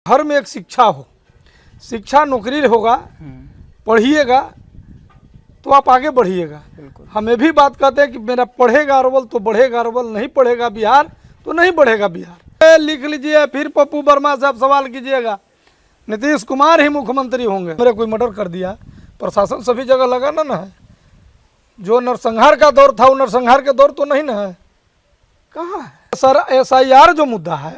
घर में एक शिक्षा हो, शिक्षा नौकरी होगा, पढ़िएगा तो आप आगे बढ़िएगा। हम ये भी बात कहते हैं कि मेरा पढ़ेगा अरवल तो बढ़ेगा अरवल, नहीं पढ़ेगा बिहार तो नहीं बढ़ेगा बिहार। लिख लीजिए, फिर पप्पू वर्मा से आप सवाल कीजिएगा, नीतीश कुमार ही मुख्यमंत्री होंगे। मेरे कोई मर्डर कर दिया, प्रशासन सभी जगह लगा ना है। जो नरसंहार का दौर था वो नरसंहार के दौर तो नहीं ना है, कहाँ है सर। SIR जो मुद्दा है,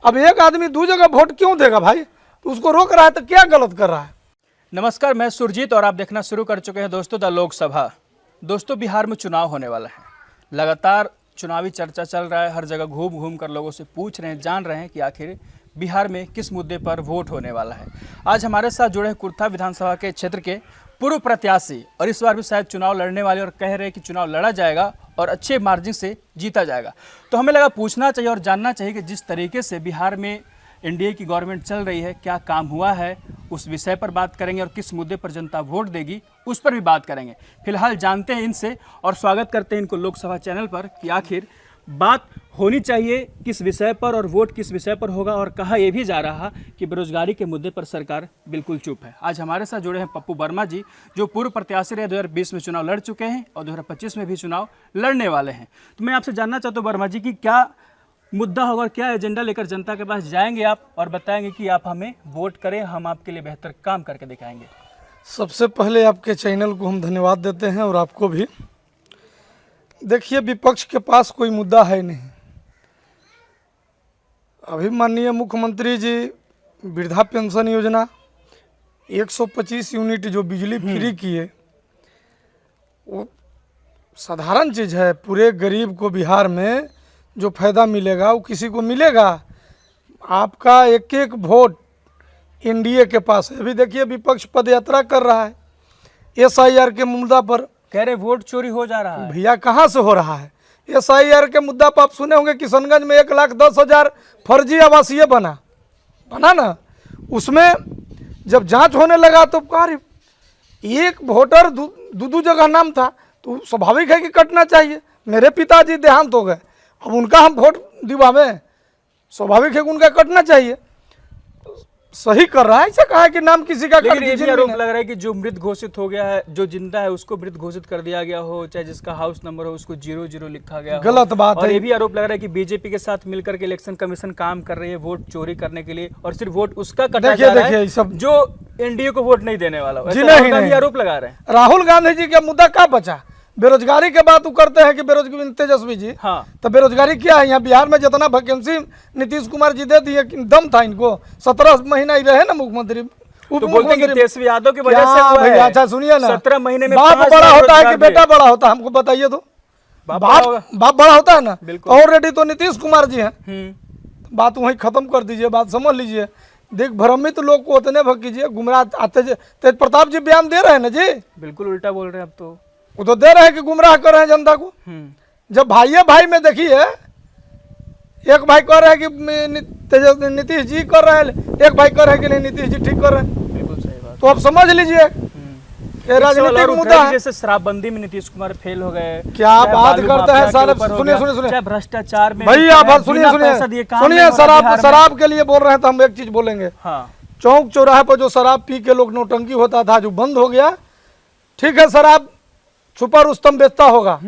अब एक आदमी दो जगह वोट क्यों देगा भाई, तो उसको रोक रहा है तो क्या गलत कर रहा है। नमस्कार, मैं सुरजीत और आप देखना शुरू कर चुके हैं दोस्तों द लोकसभा। दोस्तों, बिहार में चुनाव होने वाला है, लगातार चुनावी चर्चा चल रहा है। हर जगह घूम घूम कर लोगों से पूछ रहे हैं, जान रहे हैं कि आखिर बिहार में किस मुद्दे पर वोट होने वाला है। आज हमारे साथ जुड़े हैं कुर्था विधानसभा के क्षेत्र के पूर्व प्रत्याशी और इस बार भी शायद चुनाव लड़ने वाले, और कह रहे हैं कि चुनाव लड़ा जाएगा और अच्छे मार्जिन से जीता जाएगा। तो हमें लगा पूछना चाहिए और जानना चाहिए कि जिस तरीके से बिहार में NDA की गवर्नमेंट चल रही है, क्या काम हुआ है, उस विषय पर बात करेंगे और किस मुद्दे पर जनता वोट देगी उस पर भी बात करेंगे। फिलहाल जानते हैं इनसे और स्वागत करते हैं इनको लोकसभा चैनल पर कि आखिर बात होनी चाहिए किस विषय पर और वोट किस विषय पर होगा। और कहा यह भी जा रहा कि बेरोजगारी के मुद्दे पर सरकार बिल्कुल चुप है। आज हमारे साथ जुड़े हैं पप्पू वर्मा जी, जो पूर्व प्रत्याशी रहे, 2020 में चुनाव लड़ चुके हैं और 2025 में भी चुनाव लड़ने वाले हैं। तो मैं आपसे जानना चाहता हूँ वर्मा जी की क्या मुद्दा होगा, क्या एजेंडा लेकर जनता के पास जाएंगे आप और बताएंगे कि आप हमें वोट करें, हम आपके लिए बेहतर काम करके दिखाएंगे। सबसे पहले आपके चैनल को हम धन्यवाद देते हैं और आपको भी। देखिए, विपक्ष के पास कोई मुद्दा है नहीं। अभी माननीय मुख्यमंत्री जी वृद्धा पेंशन योजना 125 यूनिट जो बिजली फ्री किए, वो साधारण चीज़ है। पूरे गरीब को बिहार में जो फायदा मिलेगा वो किसी को मिलेगा। आपका एक एक वोट NDA के पास है। अभी देखिए, विपक्ष पदयात्रा कर रहा है SIR के मुद्दा पर, कह रहे वोट चोरी हो जा रहा है। भैया कहाँ से हो रहा है? SIR के मुद्दा पर आप सुने होंगे किशनगंज में 1,10,000 फर्जी आवासीय बना ना। उसमें जब जांच होने लगा तो कार्य एक वोटर दो जगह नाम था, तो स्वाभाविक है कि कटना चाहिए। मेरे पिताजी देहांत हो गए, अब उनका हम वोट दिवावें, स्वाभाविक है कि उनका कटना चाहिए। सही कर रहा है, ऐसा कहा है कि नाम किसी का। लेकिन ये भी आरोप लग रहा है कि जो मृत घोषित हो गया है, जो जिंदा है उसको मृत घोषित कर दिया गया हो, चाहे जिसका हाउस नंबर हो उसको 00 लिखा गया हो। गलत बात है। और ये भी आरोप लग रहा है कि बीजेपी के साथ मिलकर के इलेक्शन कमीशन काम कर रही है वोट चोरी करने के लिए, और सिर्फ वोट उसका कटा जा रहा है सब जो NDA को वोट नहीं देने वाला। नहीं, आरोप लगा रहे हैं। राहुल गांधी जी का मुद्दा क्या बचा? बेरोजगारी के बात करते हैं कि बेरोजगारी, तेजस्वी जी। हाँ, तो बेरोजगारी क्या है? यहाँ बिहार में जितना वैकेंसी नीतीश कुमार जी दे दिए, दम था इनको। 17 महीना ही रहे ना मुख्यमंत्री। तो बोलते हैं कि तेजस्वी यादव की वजह से हुआ है। अच्छा सुनिए ना, 17 महीने में बाप बड़ा होता है कि बेटा बड़ा होता है? हमको बताइए तो। बाप बड़ा होता है ना, ऑलरेडी तो नीतीश कुमार जी हैं। बात वहीं खत्म कर दीजिए, बात समझ लीजिए। देख, भ्रमित लोग को उतने भग कीजिए, गुमराह आते। तेज प्रताप जी बयान दे रहे हैं ना जी, बिल्कुल उल्टा बोल रहे हैं अब तो। वो तो दे रहे हैं कि गुमराह कर रहे हैं जनता को। जब भाई में देखिए, एक भाई कह रहे हैं कि नीतीश जी कर रहे हैं, एक भाई कह रहे हैं कि नहीं नीतीश जी ठीक कर रहे हैं। बिल्कुल सही बात। तो आप समझ लीजिए राजनीतिक मुद्दा है। जैसे शराबबंदी में नीतीश कुमार फेल हो गए, क्या बात करते हैं सारे। सुनिए भ्रष्टाचार में भैया, बात सुनिए। शराब के लिए बोल रहे हैं तो हम एक चीज बोलेंगे। चौक चौराहे पर जो शराब पी के लोग नौटंकी होता था, जो बंद हो गया। ठीक है, शराब छुपा रुस्तम बेचता होगा,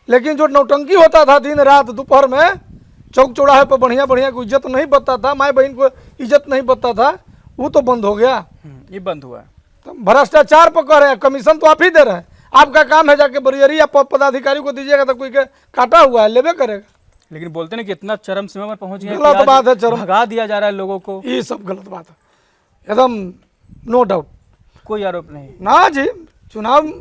लेकिन जो नौटंकी होता था दिन रात दोपहर में चौक चौराहे पर, बढ़िया को इज्जत नहीं बचता था, माई बहन को इज्जत नहीं बचता था, वो तो बंद हो गया। ये बंद हुआ। तो भ्रष्टाचार पर कह रहे हैं, कमीशन तो आप ही दे रहे हैं। आपका काम है जाके बरियरी या पदाधिकारी को दीजिएगा तो कोई काटा हुआ है लेवे करेगा। लेकिन बोलते हैं कि इतना चरम सीमा पर पहुंच गया, गलत बात है। चरम भगा दिया जा रहा है लोगों को, ये सब गलत बात है, एकदम नो डाउट, कोई आरोप नहीं ना जी। चुनाव,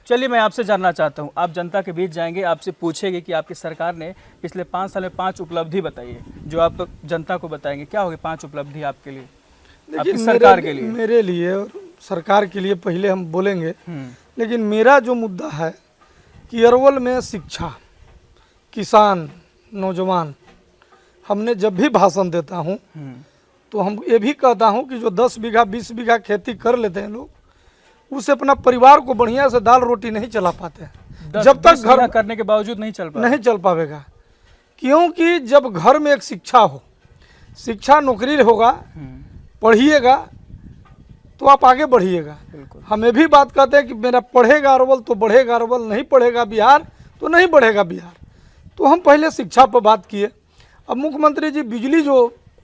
चलिए मैं आपसे जानना चाहता हूँ, आप जनता के बीच जाएंगे, आपसे पूछेंगे कि आपकी सरकार ने पिछले 5 साल में 5 उपलब्धि बताइए जो आप जनता को बताएंगे। क्या होगी 5 उपलब्धि आपके लिए, आपकी सरकार के लिए? मेरे लिए और सरकार के लिए पहले हम बोलेंगे, लेकिन मेरा जो मुद्दा है कि अरवल में शिक्षा, किसान, नौजवान, हमने जब भी भाषण देता हूँ तो हम ये भी कहता हूँ कि जो 10 बीघा 20 बीघा खेती कर लेते हैं लोग, उससे अपना परिवार को बढ़िया से दाल रोटी नहीं चला पाते हैं। जब तक घर करने के बावजूद नहीं चल पाएगा। क्योंकि जब घर में एक शिक्षा हो, शिक्षा नौकरी होगा, पढ़िएगा तो आप आगे बढ़िएगा। बिल्कुल। हम ये भी बात कहते हैं कि मेरा पढ़ेगा अरवल तो बढ़ेगा अरवल, नहीं पढ़ेगा बिहार तो नहीं बढ़ेगा बिहार। तो हम पहले शिक्षा पर बात किए। अब मुख्यमंत्री जी बिजली जो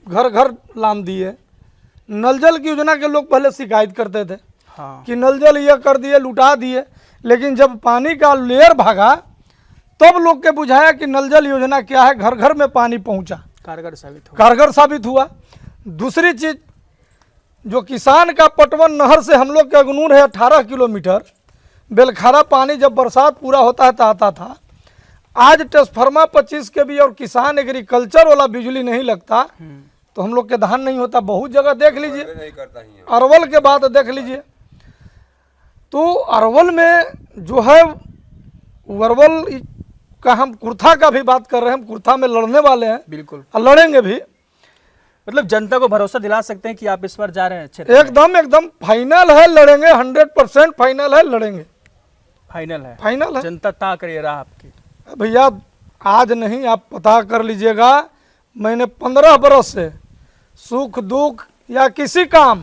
घर घर लान दिए, नल जल की योजना के लोग पहले शिकायत करते थे हाँ। कि नल जल ये कर दिए, लुटा दिए, लेकिन जब पानी का लेयर भागा तब लोग के बुझाया कि नल जल योजना क्या है, घर घर में पानी पहुंचा, कारगर साबित हुआ। दूसरी चीज, जो किसान का पटवन नहर से हम लोग के अगनूर है 18 किलोमीटर, बेलखारा पानी जब बरसात पूरा होता है तो आता था। आज ट्रांसफार्मर 25 के भी और किसान एग्रीकल्चर वाला बिजली नहीं लगता तो हम लोग के धान नहीं होता। बहुत जगह देख लीजिए, अरवल के बाद देख लीजिए। तो अरवल में जो है, अरवल का हम कुर्था का भी बात कर रहे हैं, हम कुर्था में लड़ने वाले हैं, बिल्कुल, और लड़ेंगे भी। मतलब जनता को भरोसा दिला सकते हैं कि आप इस बार जा रहे हैं अच्छे से? एकदम फाइनल है, लड़ेंगे, 100% फाइनल है, लड़ेंगे, फाइनल है। जनता ता करिए रहा आपकी। भैया आज नहीं, आप पता कर लीजिएगा। मैंने 15 बरस से सुख दुख या किसी काम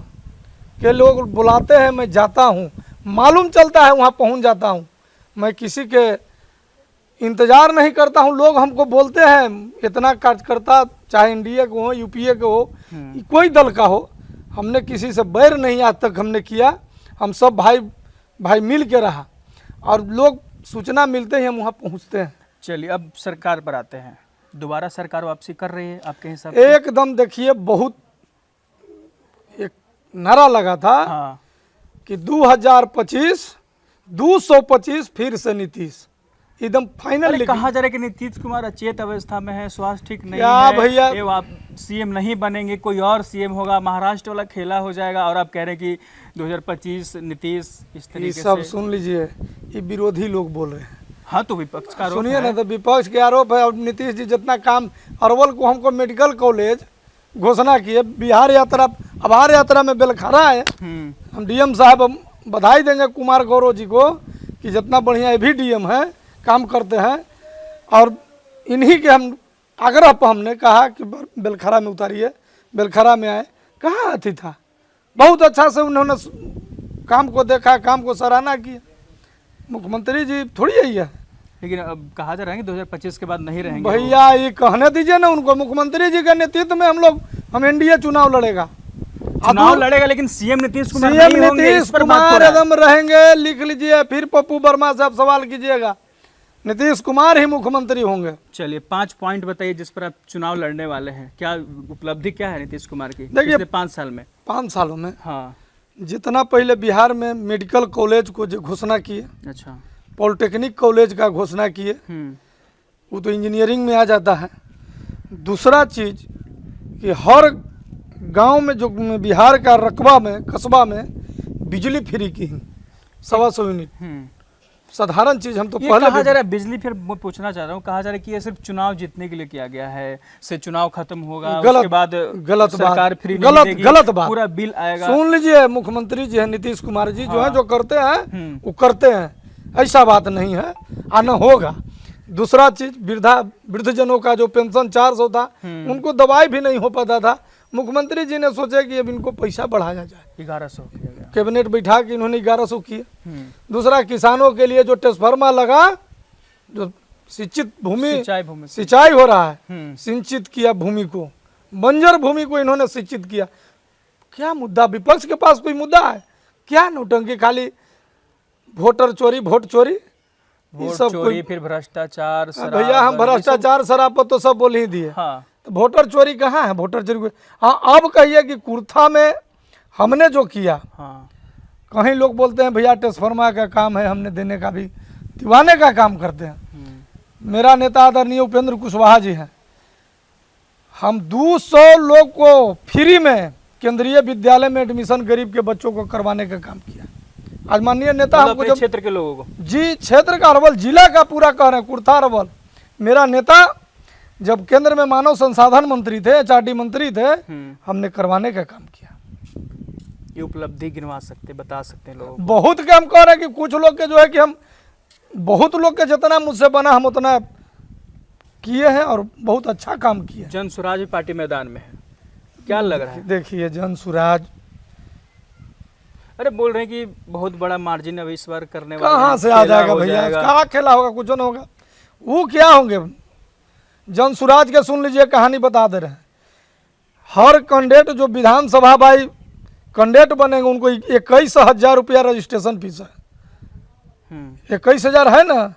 के लोग बुलाते हैं, मैं जाता हूँ, मालूम चलता है, वहाँ पहुँच जाता हूँ। मैं किसी के इंतज़ार नहीं करता हूँ। लोग हमको बोलते हैं इतना कार्यकर्ता, चाहे एनडीए के हो, यूपीए के हो, कोई दल का हो, हमने किसी से बैर नहीं आज तक हमने किया। हम सब भाई भाई मिल के रहा, और लोग सूचना मिलते ही हम वहाँ पहुँचते हैं। चलिए अब सरकार पर आते हैं। दोबारा सरकार वापसी कर रही है आपके हिसाब से? एकदम देखिए, बहुत एक नारा लगा था हाँ। कि 2025 225 फिर से नीतीश, एकदम फाइनल। कहा जा रहा है कि नीतीश कुमार अचेत अवस्था में है, स्वास्थ्य ठीक नहीं क्या है भैया? ये आप सीएम नहीं बनेंगे, कोई और सीएम होगा, महाराष्ट्र वाला खेला हो जाएगा, और आप कह रहे हैं कि 2025 नीतीश इस ये तरीके सब से। सुन लीजिए, ये विरोधी लोग बोल रहे हैं। हाँ, तो विपक्ष का आरोप सुनिए है। ना, तो विपक्ष के आरोप है। और नीतीश जी जितना काम, अरवल को हमको मेडिकल कॉलेज घोषणा किए, बिहार यात्रा, आभार यात्रा में बेलखारा है। हम डीएम साहब हम बधाई देंगे कुमार गौरव जी को कि जितना बढ़िया ये भी डीएम है, काम करते हैं। और इन्हीं के हम आग्रह पर हमने कहा कि बेलखारा में उतारिए, बेलखारा में आए। कहाँ अथी था, बहुत अच्छा से उन्होंने काम को देखा, काम को सराहना किया। मुख्यमंत्री जी थोड़ी यही है। लेकिन अब कहा जा रहा है कि 2025 के बाद नहीं रहेंगे भैया, ये कहने दीजिए ना उनको। मुख्यमंत्री जी के नेतृत्व में हम एनडीए चुनाव लड़ेगा, चुनाव लड़ेगा, लेकिन सीएम नीतीश कुमार सीएम नहीं होंगे, नीतीश इस पर बात हो कुमार रहा है। एकदम रहेंगे। लिख लीजिए, फिर पप्पू वर्मा से आप सवाल कीजिएगा, नीतीश कुमार ही मुख्यमंत्री होंगे। चलिए 5 पॉइंट बताइए जिस पर आप चुनाव लड़ने वाले हैं। क्या उपलब्धि क्या है नीतीश कुमार की पिछले 5 साल में? 5 सालों में हाँ। जितना पहले बिहार में मेडिकल कॉलेज को जो घोषणा किए, अच्छा। पॉलिटेक्निक कॉलेज का घोषणा किए, वो तो इंजीनियरिंग में आ जाता है। दूसरा चीज कि हर गांव में जो बिहार का रकबा में, कस्बा में बिजली फ्री की है, 125 यूनिट। साधारण चीज हम तो ये पहले कहा जा रहा है बिजली, फिर मैं पूछना चाह रहा हूँ, कहा जा रहा है कि ये सिर्फ चुनाव जीतने के लिए किया गया है, से चुनाव खत्म होगा, उसके बाद गलत सरकार फ्री नहीं गलत देगी, गलत बात, पूरा बिल आएगा। सुन लीजिए, मुख्यमंत्री जी है नीतीश कुमार जी, जो है जो करते हैं वो करते हैं, ऐसा बात नहीं है, आना होगा। दूसरा चीज, वृद्धजनों का जो पेंशन 400 था, उनको दवाई भी नहीं हो पाता था। मुख्यमंत्री जी ने सोचा कि अब इनको पैसा बढ़ाया जाए, 1100 किया गया, कैबिनेट बैठा के इन्होंने 1100 किया। दूसरा, किसानों के लिए जो ट्रांसफार्मर लगा, जो सिंचित भूमि सिंचाई हो रहा है, सिंचित किया भूमि को, बंजर भूमि को इन्होंने सिंचित किया। क्या मुद्दा, विपक्ष के पास कोई मुद्दा है क्या? नौटंकी, खाली वोटर चोरी, वोट चोरी, वोट चोरी, फिर भ्रष्टाचार, भैया हम भ्रष्टाचार शराब पर तो सब बोल ही दिए। हाँ। तो वोटर चोरी कहाँ है? वोटर चोरी, हाँ अब कहिए कि कुर्था में हमने जो किया, हाँ। कहीं लोग बोलते हैं भैया ट्रांसफार्मर का काम है, हमने देने का भी, दीवाने का काम करते हैं। मेरा नेता आदरणीय उपेंद्र कुशवाहा जी हैं, हम 200 लोग को फ्री में केंद्रीय विद्यालय में एडमिशन गरीब के बच्चों को करवाने का काम किया। आज माननीय नेता हमको, जब क्षेत्र के लोगों को, जी क्षेत्र का, अरवल जिला का पूरा कह रहे हैं, कुर्था अरवल, मेरा नेता जब केंद्र में मानव संसाधन मंत्री थे, एचआरडी मंत्री थे, हमने करवाने का काम किया। ये उपलब्धि गिनवा सकते, बता सकते हैं लोगों को? बहुत काम कर रहे हैं कि कुछ लोग के जो है कि हम, बहुत लोग के जितना मुझसे बना हम उतना किए हैं और बहुत अच्छा काम किया। जन स्वराज पार्टी मैदान में है, क्या लग रहा है? देखिए जनसुराज अरे बोल रहे हैं कि बहुत बड़ा मार्जिन अब इस बार करने वाले कहाँ हैं, से आ खेला जाएगा हो भैया, जाएगा। कहाँ खेला होगा, कुछ नहीं होगा। वो क्या होंगे, जनसुराज के सुन लीजिए कहानी बता दे रहे हैं। हर कैंडिडेट जो विधानसभा भाई कैंडिडेट बनेंगे उनको 21,000 रुपया रजिस्ट्रेशन फीस है। 21,000 है ना।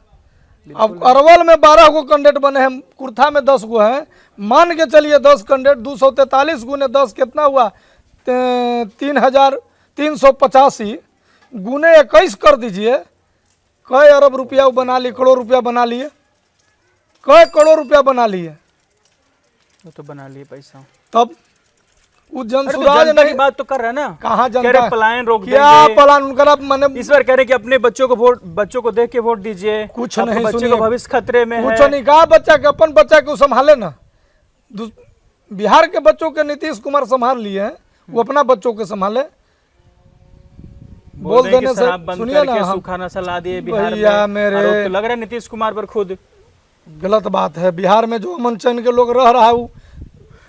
अब अरवल में 12 गो कैंडिडेट बने हैं, कुर्था में 10 गो हैं, मान के चलिए 10 कैंडिडेट 243 गुने 10 कितना हुआ, 3,385 गुने 21 कर दीजिए। कई अरब रुपया वो बना लिए, करोड़ रुपया बना लिए, कई करोड़ रुपया बना लिए। वो तो बना लिए पैसा। तब वो अरे तो जनसुराज जनता की नहीं, बात तो कर रहा है ना। कहाँ कह जनता, रहे पलायन रोक क्या देंगे। पलायन उनका मैंने इस बार कह रहे कि अपने बच्चों को देख के वोट दीजिए। कुछ आपके नहीं, बच्चे सुनिए, का भविष्य खतरे में कुछ है। नहीं कहा, बच्चा के अपन बच्चा को संभाले ना। बिहार के बच्चों के नीतीश कुमार संभाल लिए हैं, वो अपना बच्चों के संभाले। बोल देने से सुनिए ना, सूखा नशा ला दिए बिहार भैया में। मेरे आरोप तो लग रहा है नीतीश कुमार पर खुद। गलत बात है। बिहार में जो अमन चैन के लोग रह रहा है वो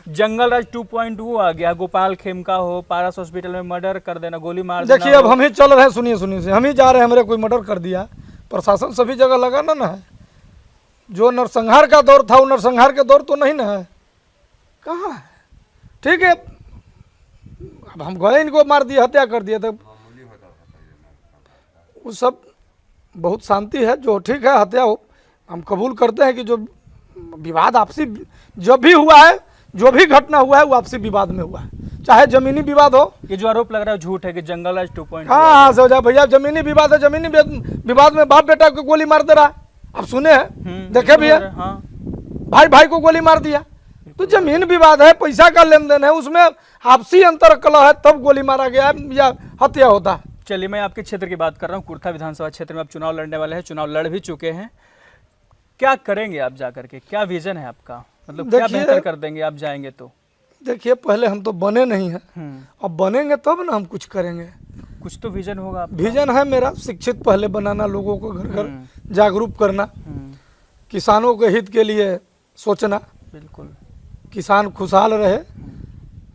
जंगल राज 2.2 आ गया। गोपाल खेमका हो, पारस हॉस्पिटल में मर्डर कर देना, गोली मार देना। देखिए अब हम ही चल रहे हैं, सुनिए सुनिए, हम ही जा रहे हैं, हमारे कोई मर्डर कर दिया, प्रशासन सभी जगह लगा ना है। जो नरसंहार का दौर था वो नरसंहार के दौर तो नहीं ना है, कहाँ है। ठीक है, अब हम गए इनको मार दिए, हत्या कर दिया, तो वो सब बहुत शांति है, जो ठीक है हत्या हो, हम कबूल करते हैं कि जो विवाद आपसी जब भी हुआ है, जो भी घटना हुआ है वो आपसी विवाद में हुआ है, चाहे जमीनी विवाद हो। ये जो आरोप लग रहा है झूठ है कि जंगल राज 2.2 हाँ से हो जाए भैया, जमीनी विवाद है, जमीनी विवाद में बाप बेटा को गोली मार दे रहा है, आप सुने हैं, देखे भी है। हाँ, भाई भाई को गोली मार दिया, तो जमीन विवाद है, पैसा का लेन देन है, उसमें आपसी अंतर कलह है, तब गोली मारा गया है या हत्या होता है। चलिए मैं आपके क्षेत्र की बात कर रहा हूँ। कुर्था विधानसभा क्षेत्र में आप चुनाव लड़ने वाले हैं, चुनाव लड़ भी चुके हैं। क्या करेंगे आप जाकर के, क्या विजन है आपका, मतलब क्या बेहतर कर देंगे आप जाएंगे तो? देखिए पहले हम तो बने नहीं हैं, अब बनेंगे तब ना हम कुछ करेंगे। कुछ तो विजन होगा आपका। विजन है मेरा, शिक्षित पहले बनाना, लोगों को घर घर जागरूक करना, किसानों के हित के लिए सोचना, बिल्कुल, किसान खुशहाल रहे,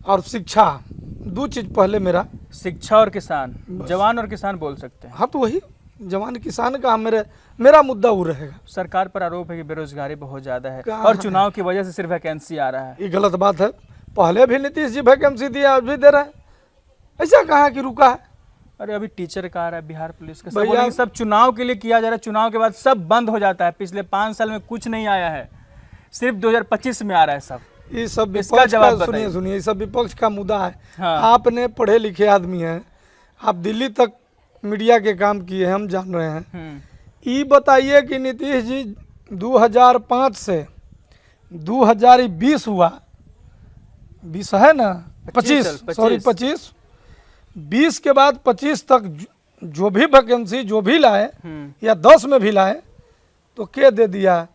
और शिक्षा, दो चीज़ पहले मेरा। शिक्षा और किसान, जवान और किसान बोल सकते हैं। हाँ तो वही जवान किसान का मेरा मुद्दा वो रहेगा। सरकार पर आरोप है कि बेरोजगारी बहुत ज़्यादा है कहाँ और चुनाव की वजह से सिर्फ वैकेंसी आ रहा है। ये गलत बात है, पहले भी नीतीश जी वैकेंसी दिया, आज भी दे रहे हैं, ऐसा कहाँ कि रुका है। अरे अभी टीचर का आ रहा है, बिहार पुलिस का, भैया सब चुनाव के लिए किया जा रहा है, चुनाव के बाद सब बंद हो जाता है। पिछले 5 साल में कुछ नहीं आया है, सिर्फ 2025 में आ रहा है सब। ये सब इसका विपक्ष जवाब का, सुनिए सुनिए, ये सब विपक्ष का मुद्दा है। हाँ। आपने पढ़े लिखे आदमी हैं, आप दिल्ली तक मीडिया के काम किए हैं, हम जान रहे हैं। ये बताइए कि नीतीश जी 2005 से 2020 हुआ, 20 है ना, 25 सॉरी 20 के बाद 25 तक जो भी वैकेंसी जो भी लाए या 10 में भी लाए, तो क्या दे दिया,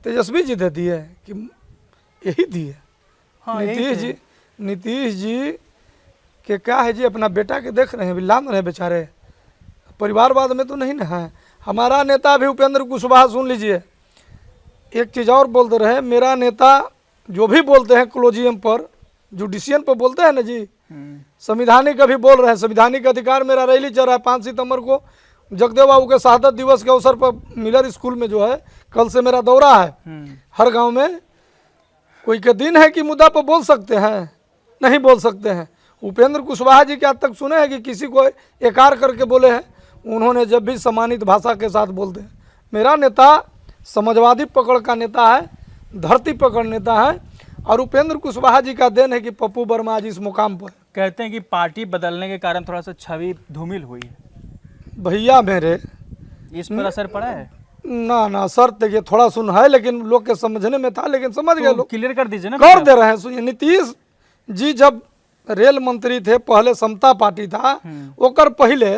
तेजस्वी जी दे दिए कि यही दिए। हाँ, नीतीश जी के क्या है जी, अपना बेटा के देख रहे हैं, अभी लान रहे बेचारे, परिवारवाद में तो नहीं ना है। हमारा नेता भी उपेंद्र कुशवाहा, सुन लीजिए, एक चीज़ और बोलते रहे, मेरा नेता जो भी बोलते हैं क्लोजियम पर, जुडिशियन पर बोलते हैं ना जी, संविधानिक अभी बोल रहे हैं, संविधानिक अधिकार मेरा रैली चल रहा है 5 सितंबर को, जगदेव बाबू के शहादत दिवस के अवसर पर मिलर स्कूल में जो है, कल से मेरा दौरा है हर गांव में। कोई के दिन है कि मुद्दा पर बोल सकते हैं, नहीं बोल सकते हैं। उपेंद्र कुशवाहा जी के आज तक सुने हैं कि किसी को एकार करके बोले हैं? उन्होंने जब भी सम्मानित भाषा के साथ बोलते हैं। मेरा नेता समाजवादी पकड़ का नेता है, धरती पकड़ नेता है, और उपेंद्र कुशवाहा जी का देन है कि पप्पू वर्मा आज इस मुकाम पर। कहते हैं कि पार्टी बदलने के कारण थोड़ा सा छवि धूमिल हुई है, भैया मेरे इस पर असर पड़ा है? ना सर, देखिए थोड़ा सुन है, लेकिन लोग के समझने में था, लेकिन समझ गए लोग, क्लियर कर दीजिए ना। कर दे रहे हैं। सुनिए, नीतीश जी जब रेल मंत्री थे, पहले समता पार्टी था, ओकर पहले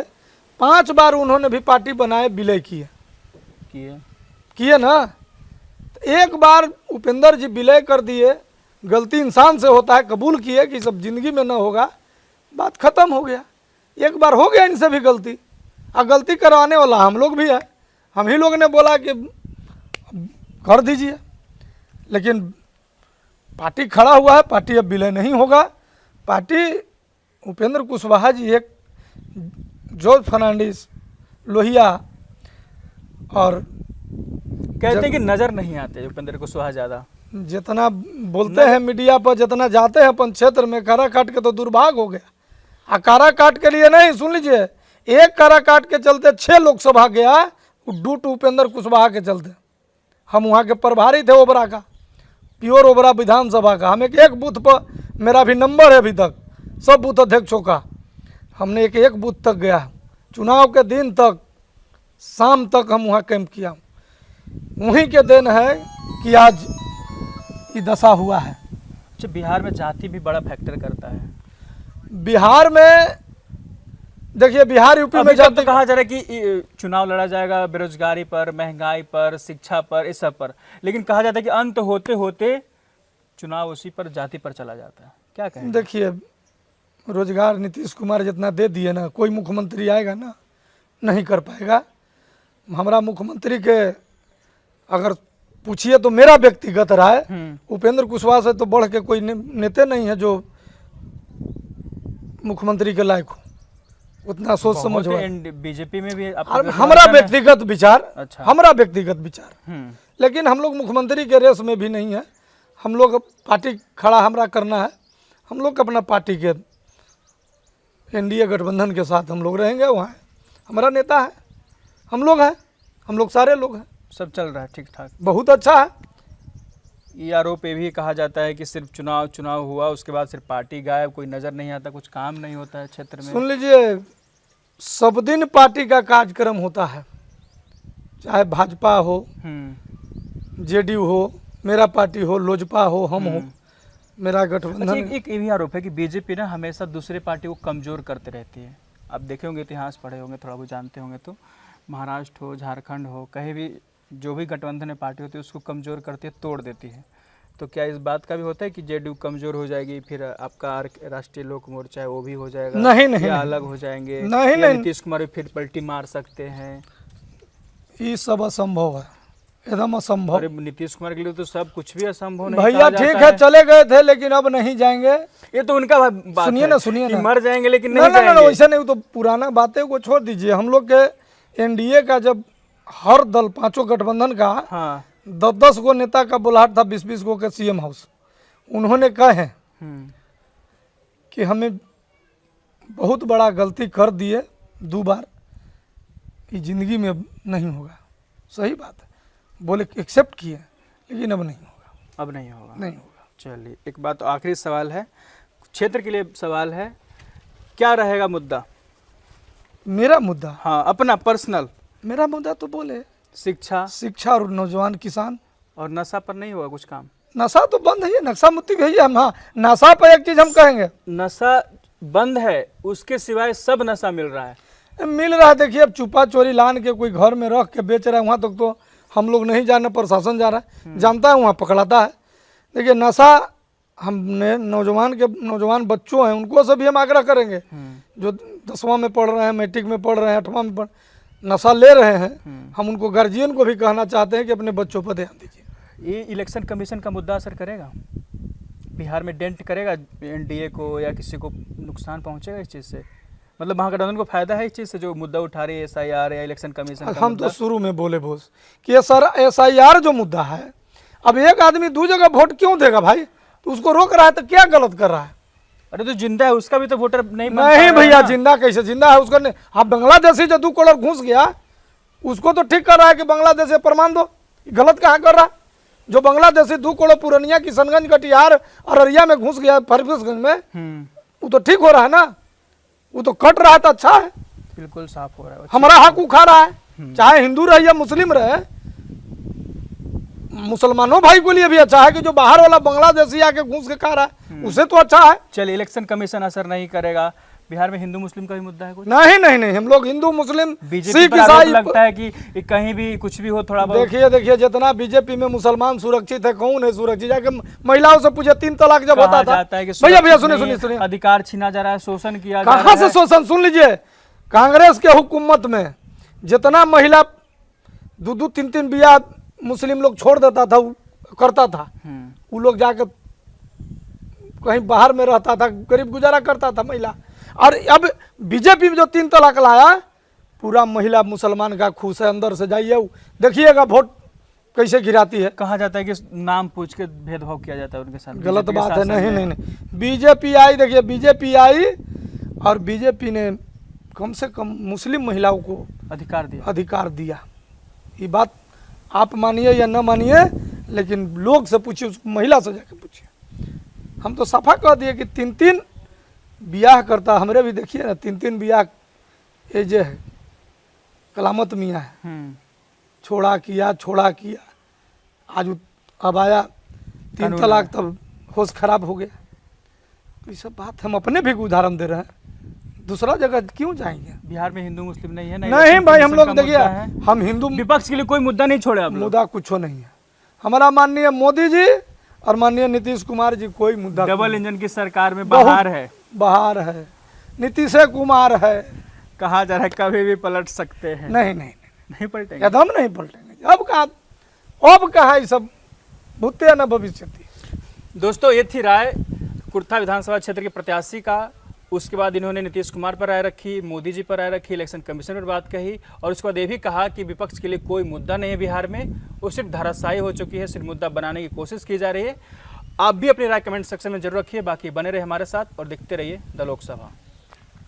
5 बार उन्होंने भी पार्टी बनाए, विलय किए ना। एक बार उपेंद्र जी विलय कर दिए, गलती इंसान से होता है, कबूल किए कि सब जिंदगी में ना होगा, बात खत्म हो गया। एक बार हो गया इनसे भी गलती, और गलती करवाने वाला हम लोग भी है, हम ही लोग ने बोला कि कर दीजिए, लेकिन पार्टी खड़ा हुआ है, पार्टी अब विलय नहीं होगा। पार्टी उपेंद्र कुशवाहा जी, एक जॉर्ज फर्नांडिस, लोहिया और कहते हैं कि नजर नहीं आते उपेंद्र कुशवाहा ज्यादा। जितना बोलते हैं मीडिया पर, जितना जाते हैं अपन क्षेत्र में, काराकाट के तो दुर्भाग्य हो गया। आ काराकाट के लिए नहीं, सुन लीजिए, एक काराकाट के चलते 6 लोकसभा गया ड्यू टू उपेंद्र कुशवाहा के चलते। हम वहाँ के प्रभारी थे ओबरा का, प्योर ओबरा विधानसभा का। हम एक बूथ पर, मेरा भी नंबर है अभी तक, सब बूथ अध्यक्षों का, हमने एक बूथ तक गया। चुनाव के दिन तक, शाम तक हम वहाँ कैंप किया। वहीं के दिन है कि आज ये दशा हुआ है। अच्छा, बिहार में जाति भी बड़ा फैक्टर करता है। बिहार में देखिए, बिहार यूपी में अभी तक जाति तो कहा जा रहा है कि चुनाव लड़ा जाएगा बेरोजगारी पर, महंगाई पर, शिक्षा पर, इस सब पर, लेकिन कहा जाता है कि अंत होते होते चुनाव उसी पर, जाति पर चला जाता है। क्या कहें? देखिए, रोजगार नीतीश कुमार जितना दे दिए ना, कोई मुख्यमंत्री आएगा ना नहीं कर पाएगा। हमारा मुख्यमंत्री के अगर पूछिए तो मेरा व्यक्तिगत राय, उपेंद्र कुशवाहा से तो बढ़ के कोई नेता नहीं है जो मुख्यमंत्री के लायक हो, उतना सोच समझ हो। बीजेपी में भी हमारा व्यक्तिगत विचार, अच्छा, हमारा व्यक्तिगत विचार, लेकिन हम लोग मुख्यमंत्री के रेस में भी नहीं है। हम लोग पार्टी खड़ा हमारा करना है। हम लोग अपना पार्टी के एनडीए गठबंधन के साथ हम लोग रहेंगे। वहाँ हमारा नेता है, हम लोग हैं, हम लोग सारे लोग हैं, सब चल रहा है ठीक ठाक, बहुत अच्छा है। ये आरोप ये भी कहा जाता है कि सिर्फ चुनाव हुआ, उसके बाद सिर्फ पार्टी गायब, कोई नजर नहीं आता, कुछ काम नहीं होता है क्षेत्र में। सुन लीजिए, सब दिन पार्टी का कार्यक्रम होता है, चाहे भाजपा हो, जेडीयू हो, मेरा पार्टी हो, लोजपा हो, हम हो, मेरा गठबंधन। अच्छा, एक ये भी आरोप है कि बीजेपी ना हमेशा दूसरे पार्टी को कमजोर करते रहती है। आप देखे होंगे, इतिहास पढ़े होंगे, थोड़ा बहुत जानते होंगे, तो महाराष्ट्र हो, झारखंड हो, कहीं भी जो भी गठबंधन में पार्टी होती है उसको कमज़ोर करती है, तोड़ देती है। तो क्या इस बात का भी होता है कि जेडीयू कमज़ोर हो जाएगी, फिर आपका राष्ट्रीय लोक मोर्चा है वो भी हो जाएगा? नहीं, या अलग हो जाएंगे? नहीं, नीतीश कुमार भी फिर पलटी मार सकते हैं? ये सब असंभव है, एकदम असंभव। अरे नीतीश कुमार के लिए तो सब कुछ भी असंभव नहीं भैया, ठीक है, चले गए थे लेकिन अब नहीं जाएंगे। ये तो उनका बात सुनिए ना, मर जाएंगे लेकिन नहीं जाएंगे। वैसा नहीं, तो पुराना बातें को छोड़ दीजिए। हम लोग के एनडीए का जब हर दल, 5 गठबंधन का, हाँ, 10 गो नेता का बुलाहट था, 20 गो के सीएम हाउस। उन्होंने कहे कि हमें बहुत बड़ा गलती कर दिए 2 बार, कि जिंदगी में नहीं होगा। सही बात है, बोले एक्सेप्ट किए, लेकिन अब नहीं होगा, अब नहीं होगा, नहीं होगा। चलिए, एक बात, तो आखिरी सवाल है, क्षेत्र के लिए सवाल है, क्या रहेगा मुद्दा? मेरा मुद्दा? हाँ, अपना पर्सनल। मेरा मुद्दा तो बोले शिक्षा और नौजवान किसान। और नशा पर नहीं होगा कुछ काम? नशा तो बंद है, नशा मुक्ति है हम। हाँ, नशा पर एक चीज हम कहेंगे, नशा बंद है, उसके सिवाय सब नशा मिल रहा है। मिल रहा है। देखिए, अब छुपा चोरी लान के कोई घर में रख के बेच रहा है, वहाँ तक तो हम लोग नहीं जाना, प्रशासन जा रहा है, जानता है, वहाँ पकड़ाता है। देखिए, नशा हमने नौजवान बच्चों हैं, उनको से भी हम आग्रह करेंगे, जो 10वां में पढ़ रहे हैं, मैट्रिक में पढ़ रहे हैं, 8वां में नशा ले रहे हैं, हम उनको गार्जियन को भी कहना चाहते हैं कि अपने बच्चों पर ध्यान दीजिए। ये इलेक्शन कमीशन का मुद्दा असर करेगा बिहार में, डेंट करेगा एनडीए को, या किसी को नुकसान पहुंचेगा इस चीज़ से? मतलब महागठबंधन को फायदा है इस चीज़ से, जो मुद्दा उठा रही है SIR या इलेक्शन कमीशन का? हम तो शुरू में बोले बोस कि SIR जो मुद्दा है, अब एक आदमी 2 जगह वोट क्यों देगा भाई? तो उसको रोक रहा है तो क्या गलत कर रहा है? अरे तो जिंदा है, उसका भी तो वोटर नहीं भैया, जिंदा कैसे? जिंदा है उसका नहीं। अब बांग्लादेशी जो 2 करोड़ घुस गया, उसको तो ठीक कर रहा है कि बांग्लादेश प्रमाण दो, गलत कहाँ कर रहा है? जो बांग्लादेशी 2 करोड़ पूर्णिया, किशनगंज, कटिहार, अररिया में घुस गया, फरबिसगंज में, वो तो ठीक हो रहा है ना? वो तो कट रहा है तो अच्छा है, बिल्कुल साफ हो रहा है। हमारा हक उखा रहा है, चाहे हिंदू रहे या मुस्लिम रहे। मुसलमानों भाई के लिए भी अच्छा है कि जो बाहर वाला बांग्लादेशी आके घुस के खा रहा है, उसे तो अच्छा है। चलिए, इलेक्शन कमीशन असर नहीं करेगा। बिहार में हिंदू मुस्लिम का भी मुद्दा है कुछ? नहीं, हम लोग हिंदू मुस्लिम सिख ईसाई लगता है कि कहीं भी कुछ भी हो थोड़ा बहुत। देखिए, जितना बीजेपी में मुसलमान सुरक्षित है, कौन है सुरक्षित? जाके महिलाओं से पूछे, 3 तलाक जब होता था, भैया सुनिए, अधिकार छीना जा रहा है, शोषण किया जा रहा है। कहाँ से शोषण? सुन लीजिए, कांग्रेस के हुकूमत में जितना महिला 2-2, 3-3 बियाह मुस्लिम लोग छोड़ देता था, करता था, वो लोग जाके कहीं बाहर में रहता था, गरीब गुजारा करता था महिला। और अब बीजेपी में जो 3 तलाक लाया, पूरा महिला मुसलमान का खुश है। अंदर से जाइए देखिएगा वोट कैसे गिराती है। कहा जाता है कि नाम पूछ के भेदभाव किया जाता है उनके साथ। गलत बीजेपी के बात है। शासन नहीं में। नहीं नहीं, बीजेपी आई, देखिए बीजेपी आई और बीजेपी ने कम से कम मुस्लिम महिलाओं को अधिकार दिया। ये बात आप मानिए या न मानिए, लेकिन लोग से पूछिए, उसको महिला से जाके पूछिए। हम तो सफा कह दिए कि 3-3 ब्याह करता। हमरे भी देखिए ना 3-3 ब्याह ये जो है कलामत मियाँ है, छोड़ा किया, आज अब आया 3 तलाक, तब होश खराब हो गया। तो ये सब बात हम अपने भी उदाहरण दे रहे हैं, दूसरा जगह क्यों जाएंगे। बिहार में हिंदू मुस्लिम नहीं है ना? नहीं भाई, हम लोग देखिए, हम हिंदू विपक्ष के लिए कोई मुद्दा नहीं छोड़े आप लोग। मुद्दा कुछ नहीं है हमारा। माननीय मोदी जी और माननीय नीतीश कुमार जी कोई मुद्दा, डबल इंजन की सरकार में बाहर है, नीतीश कुमार है, कहा जा रहा है कभी भी पलट सकते हैं। नहीं पलटेंगे, एकदम नहीं पलटेंगे। अब कहा ये सब भूते न भविष्य। दोस्तों ये थी राय कुर्था विधानसभा क्षेत्र के प्रत्याशी का। उसके बाद इन्होंने नीतीश कुमार पर राय रखी, मोदी जी पर राय रखी, इलेक्शन कमीशन पर बात कही, और उसके बाद ये भी कहा कि विपक्ष के लिए कोई मुद्दा नहीं है बिहार में, वो सिर्फ धराशायी हो चुकी है, सिर्फ मुद्दा बनाने की कोशिश की जा रही है। आप भी अपनी राय कमेंट सेक्शन में जरूर रखिए। बाकी बने रहे हमारे साथ और देखते रहिए द लोकसभा।